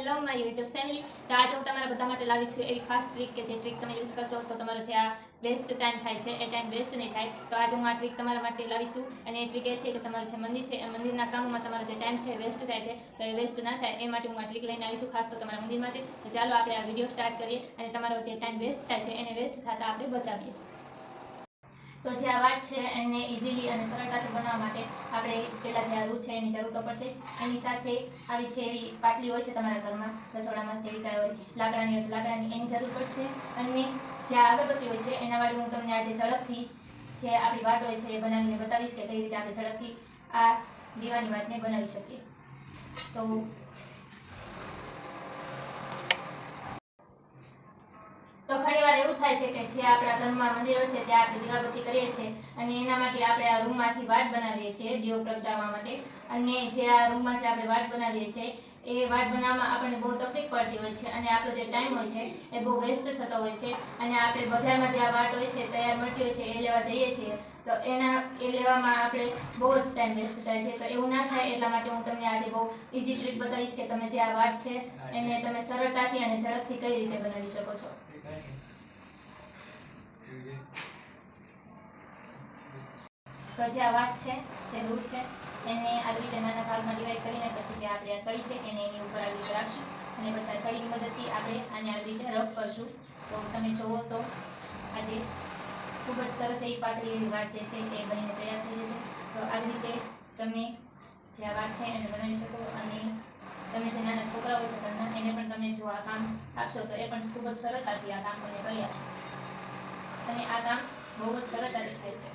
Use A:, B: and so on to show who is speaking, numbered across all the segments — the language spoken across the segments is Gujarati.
A: Hello my YouTube family. તો આજે હું તમારા બધા માટે લાવી છું એવી ખાસ ટ્રીક કે જે ટ્રીક તમે યુઝ કરશો તો તમારો જે આ વેસ્ટ ટાઈમ થાય છે એ ટાઈમ વેસ્ટ નહીં થાય। તો આજે હું આ ટ્રીક તમારા માટે લાવી છું અને એ ટ્રીક એ છે કે તમારું જે મંદિર છે એ મંદિરના કામમાં તમારો જે ટાઈમ છે વેસ્ટ થાય છે તો એ વેસ્ટ ના થાય એ માટે હું આ ટ્રીક લઈને આવી છું ખાસ તો તમારા મંદિર માટે। તો ચાલો આપણે આ વિડીયો સ્ટાર્ટ કરીએ અને તમારો જે ટાઈમ વેસ્ટ થાય છે એને વેસ્ટ થતાં આપણે બચાવીએ। તો જે આ વાત છે એને ઇઝીલી અને સરળતાથી બનાવવા માટે આપણે પહેલાં જે આ રૂ છે એની જરૂર તો પડશે જ। એની સાથે આવી છે એવી પાટલી હોય છે તમારા ઘરમાં રસોડામાં જેવી કાંઈ હોય લાકડાની હોય તો લાકડાની એની જરૂર પડશે। અને જે આ અગરબત્તી હોય છે એના માટે હું તમને આજે ઝડપથી જે આપણી વાટ હોય છે એ બનાવીને બતાવીશ કે કઈ રીતે આપણે ઝડપથી આ દીવાની વાટને બનાવી શકીએ। તો ઘણીવાર એવું થાય છે કે જે આપણા ઘરમાં મંદિરો છે ત્યાં આપણે દીવાબત્તી કરીએ છીએ અને એના માટે આપણે આ રૂમમાંથી વાટ બનાવીએ છીએ દીવો પ્રગટાવવા માટે। અને જે આ રૂમમાંથી આપણે વાટ બનાવીએ છીએ એ વાટ બનાવવામાં આપણને બહુ તકલીફ પડતી હોય છે અને આપણો જે ટાઈમ હોય છે એ બહુ વેસ્ટ થતો હોય છે। અને આપણે બજારમાં જે આ વાટ હોય છે તૈયાર મળતી હોય છે એ લેવા જઈએ છીએ તો એ લેવામાં આપણે બહુ જ ટાઈમ વેસ્ટ થાય છે। તો એવું ના થાય એટલા માટે હું તમને આજે બહુ ઇઝી ટ્રીક બતાવીશ કે તમે જે આ વાટ છે એને તમે સરળતાથી અને ઝડપથી કઈ રીતે બનાવી શકો છો। તો જે આ વાટ છે જે રૂ છે એને આવી રીતે નાના ભાગમાં ડિવાઈડ કરીને પછી જે આપણે આ સળી છે એને એની ઉપર આવી રીતે રાખશું અને પછી આ સળીની મદદથી આપણે આને આવી રીતે રફ કરશું। તો તમે જુઓ તો આજે ખૂબ જ સરસ એવી પાતળી એવી વાટ જે છે એ બનીને તૈયાર થઈ જશે। તો આવી રીતે તમે જે આ વાટ છે એને બનાવી શકો અને તમે જે નાના છોકરા હોય છે ઘરના એને પણ તમે જો આ કામ આપશો તો એ પણ ખૂબ જ સરળતાથી આ કામ તમને કરી આપશે અને આ કામ બહુ જ સરળતાથી થાય છે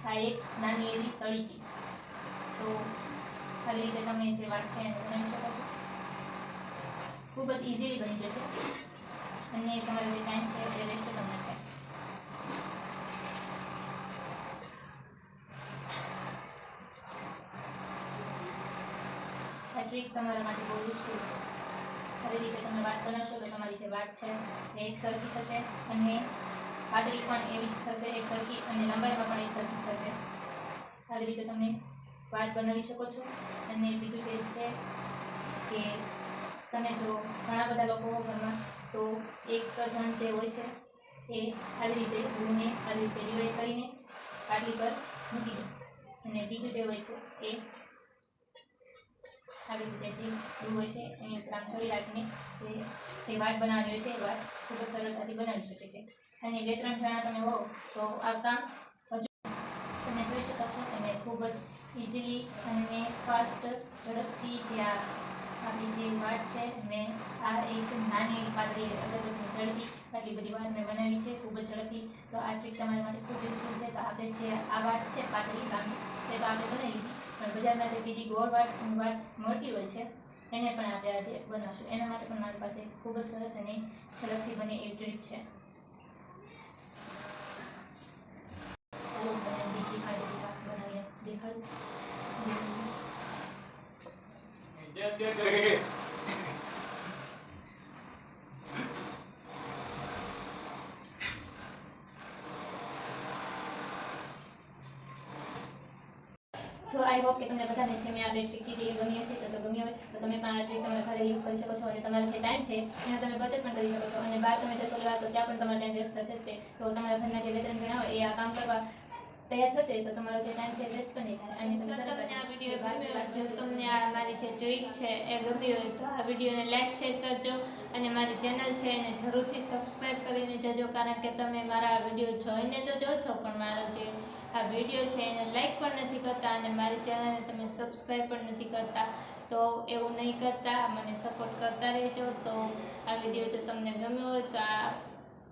A: આ એક નાની એવી સળીથી। તો આવી રીતે તમે જે વાટ છે એને બનાવી શકો છો, ખૂબ જ ઇઝીલી બની જશે અને તમારો જે ટાઈમ છે એ વેસ્ટ પણ ના થાય। આ ટ્રીક તમારા માટે બહુ યુઝફુલ છે। આવી રીતે તમે વાટ બનાવશો તો તમારી જે વાટ છે એ એક સરખી થશે અને પાતળી પણ એવી થશે એક સરખી અને લંબાઈમાં પણ એક સરખી થશે। આવી રીતે તમે વાટ બનાવી શકો છો। અને બીજું જે છે કે તમે જો ઘણા બધા લોકો ઘરમાં તો એક જણ જે હોય છે એ આવી રીતે રૂને આવી રીતે ડિવાઈડ કરીને પાટલી પર મૂકી દે અને બીજું જે હોય છે એ આવી રીતે જે રૂ હોય છે એની ઉપર આમ સળી રાખીને જે વાટ બનાવવાની હોય છે એ વાટ ખૂબ જ સરળતાથી બનાવી શકે છે। અને 2-3 જણા તમે હો તો આ કામ તમે જોઈ શકો છો તમે ખૂબ જ ઇઝીલી અને ફાસ્ટ ઝડપથી જે આપણી જે વાટ છે મેં આ એક નાની પાતળી અગરબત્તીની સળીથી આટલી બધી વાટ મેં બનાવી છે ખૂબ જ ઝડપથી। તો આ ટ્રીક તમારા માટે ખૂબ યુઝફુલ છે। તો આપણે જે આ વાટ છે પાતળી લાંબી એ તો આપણે બનાવી લીધી પણ બજારમાં જે બીજી ગોળ વાટ મળતી હોય છે એને પણ આપણે આજે બનાવશું। એના માટે પણ મારી પાસે ખૂબ જ સરસ અને ઝડપથી બને એવી ટ્રીક છે। ચાલો હું તમને બીજી પાતળી વાટ બનાવીને દેખાડું। સો આઈ હોપ કે તમને બધાને છે મેં આ બે ટ્રીક કીધી એ ગમી હશે। તો જો ગમી હોય તો તમે પણ આ ટ્રીક તમારા ઘરે યુઝ કરી શકો છો અને તમારો જે ટાઈમ છે એનો તમે બચત પણ કરી શકો છો અને બહાર તમે જશો લેવા તો ત્યાં પણ તમારો ટાઈમ વેસ્ટ થશે જ તે। તો તમારા ઘરના જે 2-3 જણા હોય એ આ કામ કરવા તૈયાર થશે તો તમારો જે ટાઈમ છે વેસ્ટ પણ નહીં થાય। અને જો તમને આ વિડીયો ગમ્યો હોય જો તમને આ મારી જે ટ્રીક છે એ ગમી હોય તો આ વિડીયોને લાઈક શેર કરજો અને મારી ચેનલ છે એને જરૂરથી સબસ્ક્રાઈબ કરીને જજો કારણ કે તમે મારા આ વિડીયો જોઈને તો જો છો પણ મારો જે આ વિડીયો છે એને લાઈક પણ નથી કરતા અને મારી ચેનલને તમે સબસ્ક્રાઈબ પણ નથી કરતા। તો એવું નહીં કરતા મને સપોર્ટ કરતા રહેજો। તો આ વિડીયો જો તમને ગમ્યો હોય તો આ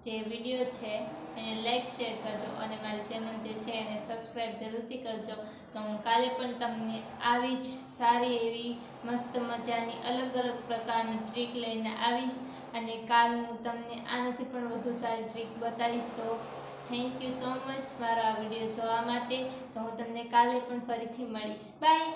A: જે વિડીયો છે એને લાઈક શેર કરજો અને મારી ચેનલ જે છે એને સબસ્ક્રાઈબ જરૂરથી કરજો। તો હું કાલે પણ તમને આવી જ સારી એવી મસ્ત મજાની અલગ અલગ પ્રકારની ટ્રીક લઈને આવીશ અને કાલ હું તમને આનાથી પણ વધુ સારી ટ્રીક બતાવીશ। તો થેન્ક યુ સો મચ મારો આ વિડીયો જોવા માટે। તો હું તમને કાલે પણ ફરીથી મળીશ। બાય।